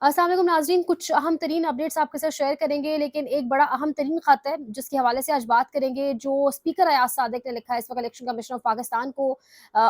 अस्सलाम वालेकुम नाज़रीन, कुछ अहम तरीन अपडेट्स आपके साथ शेयर करेंगे, लेकिन एक बड़ा अहम तरीन ख़त है जिसके हवाले से आज बात करेंगे, जो स्पीकर अयाज सादिक ने लिखा है इस वक्त इलेक्शन कमीशन ऑफ पाकिस्तान को।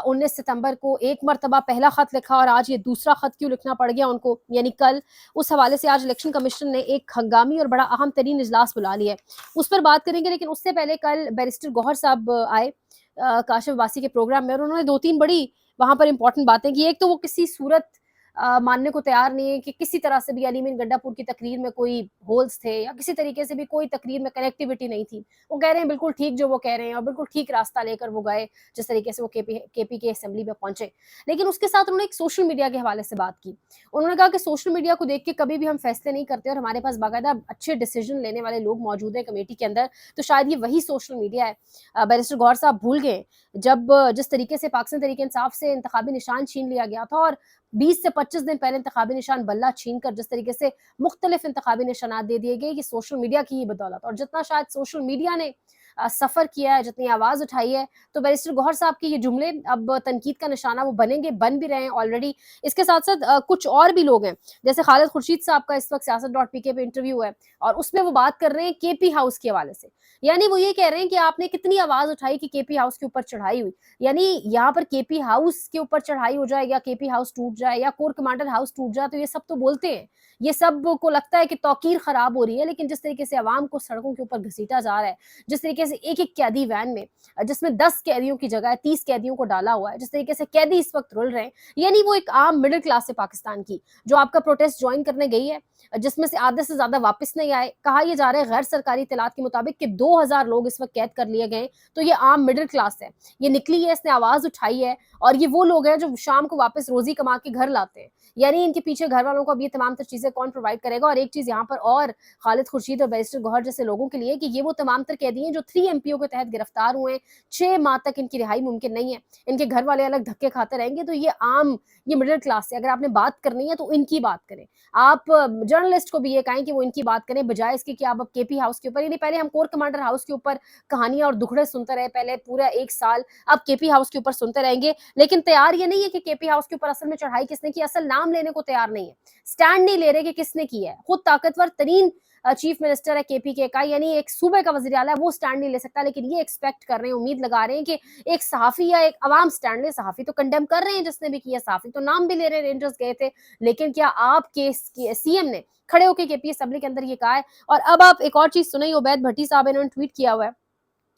19 सितंबर को एक मरतबा पहला ख़त लिखा और आज ये दूसरा ख़त क्यों लिखना पड़ गया उनको, यानी कल। उस हवाले से आज इलेक्शन कमीशन ने एक हंगामी और बड़ा अहम तरीन इजलास बुला लिया है, उस पर बात करेंगे। लेकिन उससे पहले कल बैरिस्टर गौहर साहब आए काशिफ वासी के प्रोग्राम में, और उन्होंने 2-3 बड़ी वहाँ पर इंपॉर्टेंट बातें की। एक तो वो किसी सूरत मानने को तैयार नहीं है कि किसी तरह से भी अली मीन गंडापुर की तकरीर में कोई होल्स थे या किसी तरीके से भी कोई तकरीर में कनेक्टिविटी नहीं थी। वो कह रहे हैं बिल्कुल ठीक जो वो कह रहे हैं और बिल्कुल ठीक रास्ता लेकर वो गए, जिस तरीके से वो केपी के असेंबली में पहुंचे। लेकिन उसके साथ उन्होंने एक सोशल मीडिया के हवाले से बात की। उन्होंने कहा कि सोशल मीडिया को देख के कभी भी हम फैसले नहीं करते और हमारे पास बाकायदा अच्छे डिसीजन लेने वाले लोग मौजूद हैं कमेटी के अंदर, तो शायद ये वही सोशल मीडिया है। बैरिस्टर गौहर साहब भूल गए जब जिस तरीके से पाकिस्तान तहरीक इंसाफ से इंतखाबी निशान छीन लिया गया था, और 20 से 25 दिन पहले इंतखाबी निशान बल्ला छीन कर जिस तरीके से मुख्तलिफ इंतखाबी निशानात दे दिए गए, ये सोशल मीडिया की ही बदौलत। और जितना शायद सोशल मीडिया ने सफर किया है, जितनी आवाज उठाई है, तो बैरिस्टर गौहर साहब के ये जुमले अब तनकीद का निशाना वो बनेंगे, बन भी रहे हैं ऑलरेडी। इसके साथ साथ कुछ और भी लोग हैं, जैसे खालिद खुर्शीद साहब का इस वक्त सियासत.pk पे इंटरव्यू है, और उसमें वो बात कर रहे हैं केपी हाउस के हवाले से। यानी वो ये कह रहे हैं कि आपने कितनी आवाज उठाई कि केपी हाउस के ऊपर चढ़ाई हुई। यानी यहाँ पर केपी हाउस के ऊपर चढ़ाई हो जाए या केपी हाउस टूट जाए या कोर कमांडर हाउस टूट जाए, तो ये सब तो बोलते हैं, ये सब को लगता है कि तौकीर खराब हो रही है। लेकिन जिस तरीके से आवाम को सड़कों के ऊपर घसीटा जा रहा है, जिस तरीके से एक एक कैदी वैन में, जिसमें 10 कैदियों की जगह 30 कैदियों को डाला हुआ है, जिस तरीके से कैदी इस वक्त रुल रहे हैं, यानी वो एक आम मिडिल क्लास है पाकिस्तान की, जो आपका प्रोटेस्ट ज्वाइन करने गई है, जिसमें से आधे से ज्यादा वापस नहीं आए। कहा यह जा रहा है गैर सरकारी इत्तलात के मुताबिक कि 2000 लोग इस वक्त कैद कर लिए गए। तो ये आम मिडिल क्लास है, ये निकली है, इसने आवाज उठाई है, और ये वो लोग हैं जो शाम को वापस रोजी कमा के घर लाते हैं। यानी इनके पीछे घर वालों को अब ये तमाम तर चीजें कौन प्रोवाइड करेगा। और एक चीज यहाँ पर और खालिद खुर्शीद और बैरिस्टर गौहर जैसे लोगों के लिए कि ये वो तमाम तर कैदी हैं जो 3 MPO के तहत गिरफ्तार हुए हैं। 6 माह तक इनकी रिहाई मुमकिन नहीं है, इनके घर वाले अलग धक्के खाते रहेंगे। तो ये आम, ये मिडिल क्लास है। अगर आपने बात करनी है तो इनकी बात करें। आप जर्नलिस्ट को भी ये कहें कि वो इनकी बात करें, बजाय इसके कि आप अब केपी हाउस के ऊपर, यानी पहले हम कोर कमांडर हाउस के ऊपर कहानियां और दुखड़े सुनते रहे पहले पूरा 1 साल, अब केपी हाउस के ऊपर सुनते रहेंगे। लेकिन तैयार ये नहीं है कि केपी हाउस के ऊपर असल में चढ़ाई किसने की, असल नाम लेने को तैयार नहीं है, स्टैंड नहीं ले रहे कि किसने की है। खुद ताकतवर तरीन चीफ मिनिस्टर है केपी का, यानी एक सूबे का वजीर आला है, वो स्टैंड नहीं ले सकता। लेकिन ये एक्सपेक्ट कर रहे हैं, उम्मीद लगा रहे हैं कि एक सहाफी या एक अवाम स्टैंड ले। सहाफी तो कंडेम कर रहे हैं जिसने भी किया, सहाफी तो नाम भी ले रहे हैं, रेंजर्स गए थे। लेकिन क्या आपके सीएम ने खड़े होकर केपी असेंबली के अंदर ये कहा है? और अब आप एक और चीज सुनाई, उबैद भट्टी साहब इन्होंने ट्वीट किया हुआ है,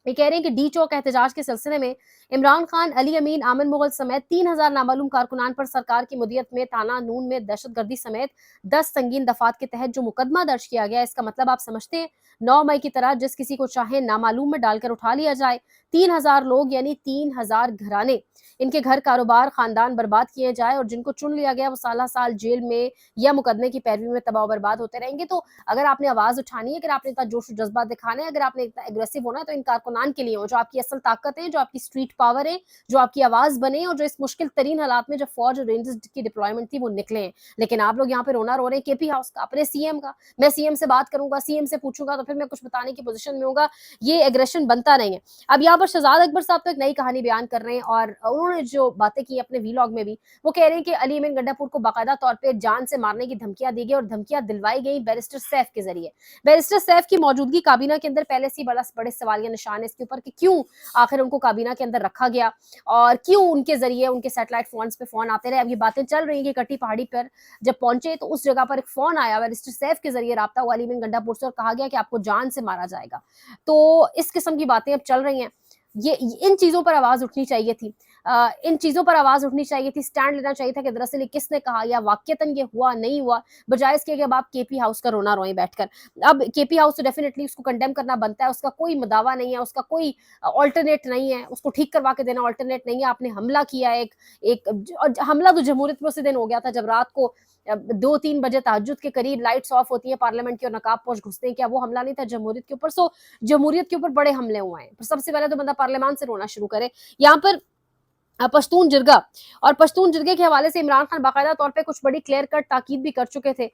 ये कह रहे हैं कि डी चौक एहतजाज के सिलसिले में इमरान खान, अली अमीन, आमिर मुगल समेत 3000 नामालूम कारकुनान पर सरकार की मुदियत में थाना नून में दहशतगर्दी समेत 10 संगीन दफात के तहत जो मुकदमा दर्ज किया गया, इसका मतलब आप समझते हैं 9 मई की तरह जिस किसी को चाहे नामालूम में डालकर उठा लिया जाए। 3000 लोग यानी 3000 घराने, इनके घर, कारोबार, खानदान बर्बाद किए जाए, और जिनको चुन लिया गया वो साल साल जेल में या मुकदमे की पैरवी में तबाह बर्बाद होते रहेंगे। तो अगर आपने आवाज उठानी है, अगर आपने इतना जोश जज्बा दिखाना है, अगर आपने इतना एग्रेसिव होना है, तो इन कारकुनान के लिए हो जो आपकी असल ताकत है, जो आपकी स्ट्रीट पावर है, जो आपकी आवाज बने, और जो इस मुश्किल तरीन हालात में जब फौज और रेंजर्स की डिप्लॉयमेंट थी वो निकले हैं। लेकिन आप लोग यहाँ पे रोना रो रहे हैं केपी हाउस का, अपने सीएम का। मैं सीएम से बात करूंगा, सीएम से पूछूंगा तो फिर मैं कुछ बताने की पोजीशन में होगा। ये एग्रेशन बनता नहीं है। अब यहाँ पर शहजाद अकबर साहब तो एक नई कहानी बयान कर रहे हैं, और उन्होंने जो बातें की अपने वीलॉग में भी, वो कह रहे हैं कि अली अमीन गंडापुर को बाकायदा तौर पर जान से मारने की धमकियां दी गई, और धमकियां दिलवाई गई बैरिस्टर सैफ के जरिए। बैरिस्टर सैफ की मौजूदगी काबीना के अंदर पहले से बड़ा बड़े सवालिया निशान है इसके ऊपर कि क्यों आखिर उनको काबीना के अंदर रखा गया, और क्यों उनके जरिए उनके सैटेलाइट फोन्स पे फोन आते रहे। अब ये बातें चल रही हैं कि कटी पहाड़ी पर जब पहुंचे तो उस जगह पर एक फोन आया, बैरिस्टर सैफ के जरिए राब्ता हुआ अली अमीन गंडापुर से, और कहा गया कि आपको जान से मारा जाएगा। तो इस किस्म की बातें अब चल रही हैं। ये इन चीजों पर आवाज उठनी चाहिए थी, इन चीजों पर आवाज उठनी चाहिए थी, स्टैंड लेना चाहिए था कि दरअसल किसने कहा या वाकयतन ये हुआ नहीं हुआ, बजाय इसके कि अब आप केपी हाउस का रोना रोएं बैठकर। अब केपी हाउस तो डेफिनेटली उसको कंडेम करना बनता है, उसका कोई मुदावा नहीं है, उसका कोई ऑल्टरनेट नहीं है, उसको ठीक करवा के देना ऑल्टरनेट नहीं है। आपने हमला किया, एक एक हमला तो जमहूरियत में उसी दिन हो गया था जब रात को 2-3 बजे तहज्जुद के करीब लाइट्स ऑफ होती है पार्लियामेंट की और नकाब पोश घुसते हैं। क्या वो हमला नहीं था जमहूरियत के ऊपर? सो जमहूरियत के ऊपर बड़े हमले हुए हैं। सबसे पहले तो बंदा पार्लियामान से रोना शुरू करे। यहाँ पर पश्तून जिरगा, और पश्तून जिरगे के हवाले से इमरान खान बाकायदा तौर पे कुछ बड़ी क्लियर कट ताकीद भी कर चुके थे।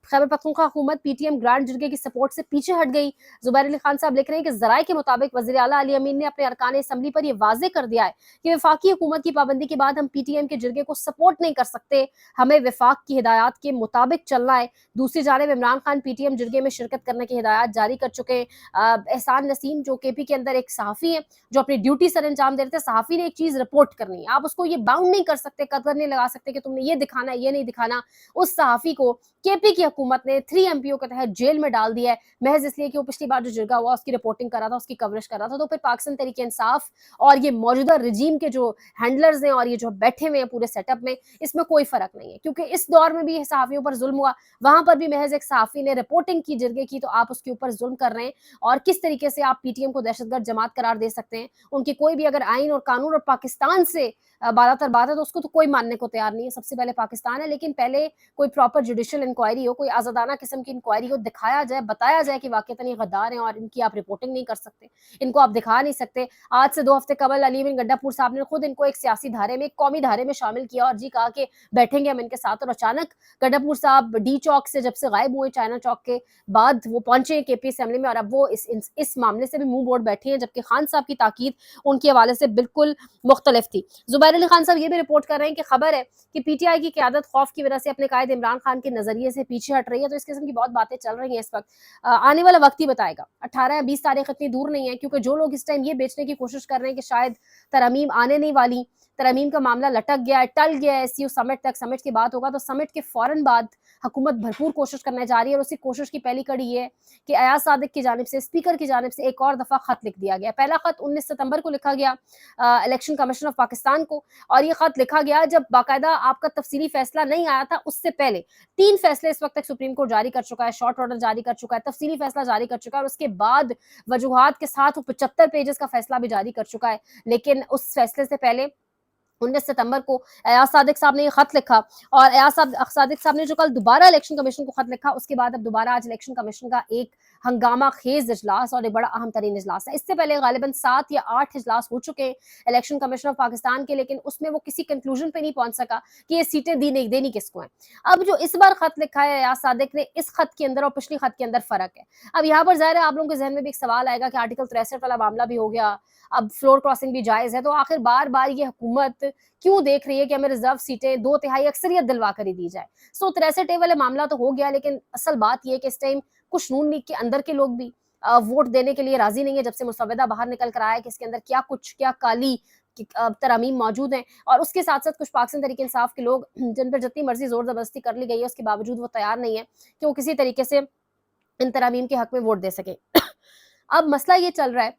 खैबर पख्तूनख्वा हुकूमत पीटीएम ग्रांड जिरगे की सपोर्ट से पीछे हट गई। जुबैर अली खान साहब लिख रहे हैं कि ज़राए के मुताबिक वज़ीर आला अली अमीन ने अपने अरकान असम्बली पर यह वाज़ेह कर दिया है कि वफाकी हुकूमत की पाबंदी के बाद हम पीटीएम के जिरगे को सपोर्ट नहीं कर सकते, हमें वफाक की हिदायत के मुताबिक चलना है। दूसरी जानिब इमरान खान पीटीएम जिरगे में शिरकत करने की हिदायत जारी कर चुके हैं। एहसान नसीम जो केपी के अंदर एक सहाफ़ी है, जो अपनी ड्यूटी सर अंजाम दे रहे थे, सहाफ़ी ने एक चीज़ रिपोर्ट करनी है, आप उसको ये बाउंड नहीं कर सकते, कदर नहीं लगा सकते कि तुमने ये दिखाना है, ये नहीं दिखाना। उस सहाफ़ी को केपी की हुकूमत ने 3 एमपीओ के तहत जेल में डाल दिया है, महज इसलिए कि वो पिछली बार जो जिरगा हुआ उसकी रिपोर्टिंग कर रहा था, उसकी कवरेज कर रहा था। तो फिर पाकिस्तान तहरीक इंसाफ और ये मौजूदा रजीम के जो हैंडलर्स हैं और ये जो बैठे हुए हैं पूरे सेटअप में, इसमें कोई फर्क नहीं है, क्योंकि इस दौर में भी सहाफ़ियों पर जुल्म हुआ, वहां पर भी महज एक सहाफ़ी ने रिपोर्टिंग की जिरगे की, तो आप उसके ऊपर जुल्म कर रहे हैं। और किस तरीके से आप पीटीएम को दहशतगर्द जमात करार दे सकते हैं? उनकी कोई भी अगर आइन और कानून और पाकिस्तान से बालातर बात है तो उसको तो कोई मानने को तैयार नहीं है। सबसे पहले पाकिस्तान है, लेकिन पहले कोई प्रॉपर जुडिशियल इंक्वायरी हो, कोई आजादाना किस्म की इंक्वायरी हो, दिखाया जाए, बताया जाए कि वाकई ये गद्दार हैं और इनकी आप रिपोर्टिंग नहीं कर सकते, इनको आप दिखा नहीं सकते। आज से 2 हफ्ते कबल अली बिन गड्डापुर साहब ने खुद इनको एक सियासी धारे में, एक कौमी धारे में शामिल किया और जी कहा कि बैठेंगे हम इनके साथ। और अचानक गड्डापुर साहब डी चौक से जब से गायब हुए, चाइना चौक के बाद वो पहुंचे केपी असेंबली में, और अब वो इस मामले से भी मुंह बोर्ड बैठे हैं, जबकि खान साहब की ताकीद उनके हवाले से बिल्कुल मुख्तलिफ थी। जुबैर अली खान साहब ये भी रिपोर्ट कर रहे हैं कि खबर है कि पीटीआई की क़यादत खौफ की वजह से अपने कायद इमरान खान के नजरिए से पीछे हट रही है। तो इस किस्म की बहुत बातें चल रही हैं इस वक्त। आने वाला वक्त ही बताएगा, 18 या 20 तारीख इतनी दूर नहीं है, क्योंकि जो लोग इस टाइम ये बेचने की कोशिश कर रहे हैं कि शायद तरमीम आने नहीं वाली, तरमीम का मामला लटक गया है, टल गया है एससीओ समिट तक, समिट की बात होगा, तो समिट के फौरन बाद हुकूमत भरपूर कोशिश करने जा रही है। और उसी कोशिश की पहली कड़ी ये है कि अयाज सादिक की जानिब से, स्पीकर की जानिब से एक और दफा खत लिख दिया गया। पहला खत 19 सितंबर को लिखा गया इलेक्शन कमीशन ऑफ पाकिस्तान को, और ये खत लिखा गया जब बाकायदा आपका तफसीली फैसला नहीं आया था, उससे पहले 3 फैसले इस वक्त तक सुप्रीम कोर्ट जारी कर चुका है, शॉर्ट ऑर्डर जारी कर चुका है, तफसीली फैसला जारी कर चुका है, और उसके बाद वजूहात के साथ वो 75 पेजेस का फैसला भी जारी कर चुका है। लेकिन उस फैसले से पहले 19 सितंबर को अयाज सादिक साहब ने ये खत लिखा, और अयाज सादिक साहब ने जो कल दोबारा इलेक्शन कमीशन को खत लिखा, उसके बाद अब दोबारा आज इलेक्शन कमीशन का एक हंगामा खेज इजलास और एक बड़ा अहम तरीन इजलास है। इससे पहले गालिबन 7 या 8 इजलास हो चुके हैं इलेक्शन कमीशन ऑफ पाकिस्तान के, लेकिन उसमें वो किसी कंक्लूजन पे नहीं पहुंच सका कि ये सीटें देनी किसको हैं। अब जो इस बार खत लिखा है अयाज सादिक ने, इस खत के अंदर और पिछली खत के अंदर फर्क है। अब यहाँ पर जाहिर है आप लोगों के जहन में भी एक सवाल आएगा कि आर्टिकल 63 वाला मामला भी हो गया, अब फ्लोर क्रॉसिंग भी जायज है, तो आखिर बार बार ये हुकूमत क्यों देख रही है कि हमें रिजर्व सीटें 2/3 अक्सरियत दिलवा कर ही दी जाए। 63 वाले मामला तो हो गया, लेकिन असल बात यह है कि इस टाइम कुछ नून लीग के अंदर के लोग भी वोट देने के लिए राजी नहीं है, जब से मुसव्वदा बाहर निकल कर आया कि इसके अंदर क्या काली तरामीम मौजूद हैं। और उसके साथ साथ कुछ पाकिस्तान तहरीक इंसाफ के लोग, जिन पर जितनी मर्जी जोर जबरदस्ती कर ली गई है, उसके बावजूद वो तैयार नहीं है कि वो किसी तरीके से इन तरामीम के हक में वोट दे सके। अब मसला ये चल रहा है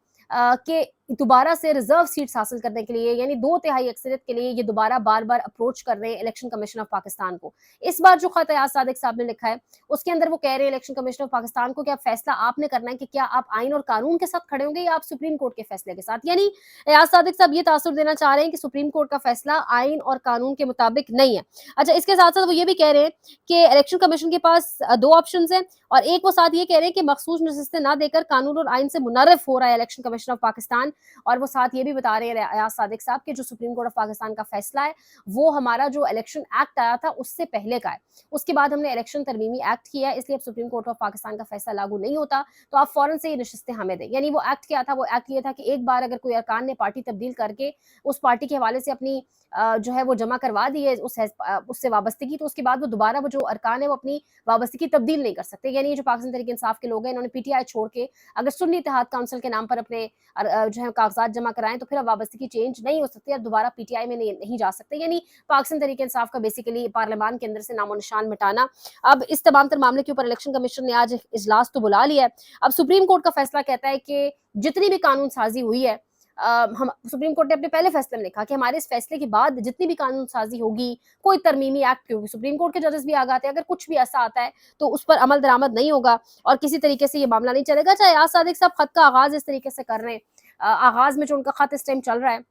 कि दोबारा से रिजर्व सीट्स हासिल करने के लिए, यानी 2/3 अक्सरियत के लिए, ये दोबारा बार बार अप्रोच कर रहे हैं इलेक्शन कमीशन ऑफ पाकिस्तान को। इस बार जो खत अयाज सादिक साहब ने लिखा है, उसके अंदर वो कह रहे हैं इलेक्शन कमीशन ऑफ पाकिस्तान को कि अब फैसला आपने करना है कि क्या आप आइन और कानून के साथ खड़े होंगे या आप सुप्रीम कोर्ट के फैसले के साथ। यानी अयाज सादिक साहब ये तासुर देना चाह रहे हैं कि सुप्रीम कोर्ट का फैसला आइन और कानून के मुताबिक नहीं है। अच्छा, इसके साथ साथ वो ये भी कह रहे हैं कि इलेक्शन कमीशन के पास 2 ऑप्शन है, और एक वो साथ ये कह रहे हैं कि मखसूस नशिस्तें ना देकर कानून और आइन से मुनर्रफ हो रहा है इलेक्शन कमीशन ऑफ पाकिस्तान। और वो साथ ये भी बता रहे हैं अयाज सादिक साहब कि जो सुप्रीम कोर्ट ऑफ पाकिस्तान का फैसला है, वो हमारा जो इलेक्शन एक्ट आया था उससे पहले का है, उसके बाद हमने इलेक्शन तरमीमी एक्ट किया है, इसलिए अब सुप्रीम कोर्ट ऑफ पाकिस्तान का फैसला लागू नहीं होता, तो आप फौरन से ये नशिस्तें हमें दें। यानी वो एक्ट क्या था, वो एक्ट ये था कि एक बार अगर कोई अरकान ने पार्टी तब्दील करके उस पार्टी के हवाले से अपनी जो है वो जमा करवा दी है उससे वाबस्तगी, तो उसके बाद वो दोबारा वो जो अरकान है वो अपनी वाबस्तगी तब्दील नहीं कर सकते। यानी जो पाकिस्तान तहरीक इंसाफ के लोग हैं, इन्होंने पीटीआई छोड़ के अगर सुन्नी इत्तेहाद काउंसिल के नाम पर अपने जो है कागजात जमा कराएं, तो फिर अब वाबस्तगी चेंज नहीं हो सकती, अब दोबारा पीटीआई में नहीं जा सकते। यानी पाकिस्तान तहरीक इंसाफ का बेसिकली पार्लियामान के अंदर से नामो निशान मिटाना। अब इस तमाम तर मामले के ऊपर इलेक्शन कमीशन ने आज इजलास तो बुला लिया है। अब सुप्रीम कोर्ट का फैसला कहता है कि जितनी भी कानून साजी हुई है, हम सुप्रीम कोर्ट ने अपने पहले फैसले में लिखा कि हमारे इस फैसले के बाद जितनी भी कानून साजी होगी, कोई तरमीमी एक्ट होगी, सुप्रीम कोर्ट के जजेस भी आ जाते हैं, अगर कुछ भी ऐसा आता है तो उस पर अमल दरामद नहीं होगा और किसी तरीके से ये मामला नहीं चलेगा। चाहे अयाज सादिक साहब खत का आगाज इस तरीके से कर रहे हैं, आगाज में जो उनका खत इस टाइम चल रहा है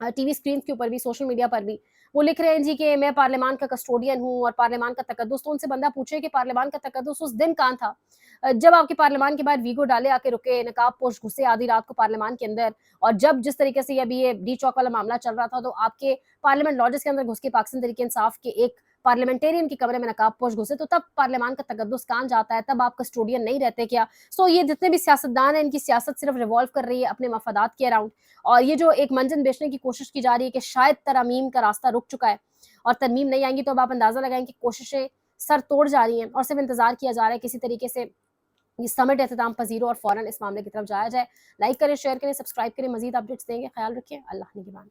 टीवी स्क्रीन के ऊपर भी, सोशल मीडिया पर भी, वो लिख रहे हैं जी कि मैं पार्लियामान का कस्टोडियन हूँ और पार्लियामान का तकद्दुस। तो उनसे बंदा पूछे कि पार्लियामान का तकद्दुस उस दिन कहाँ था जब आपके पार्लियामान के बाहर वीगो डाले आके रुके, नकाब पोश घुसे आधी रात को पार्लियामान के अंदर, और जब जिस तरीके से अभी ये डी चौक वाला मामला चल रहा था, तो आपके पार्लियामेंट लॉजेस के अंदर घुस के पाकिस्तान तहरीक इंसाफ के एक पार्लियामेंटेरियन के कमरे में नकाबपोश घुसे तो तब पार्लियामान का तकद्दुस कान जाता है, तब आप कस्टोडियन नहीं रहते क्या? सो ये जितने भी सियासतदान हैं, इनकी सियासत सिर्फ रिवॉल्व कर रही है अपने मफादात के अराउंड, और ये जो एक मंजन बेचने की कोशिश की जा रही है कि शायद तरमीम का रास्ता रुक चुका है और तरमीम नहीं आएंगी, तो अब आप अंदाज़ा लगाएं कि कोशिशें सर तोड़ जा रही हैं और सिर्फ इंतज़ार किया जा रहा है किसी तरीके से ये समिट एहतमाम पजीर हो और फ़ौरन इस मामले की तरफ जाया जाए। लाइक करें, शेयर करें, सब्सक्राइब करें, मज़ीद अपडेट्स देंगे। ख्याल रखिए। अल्लाह निगहबान।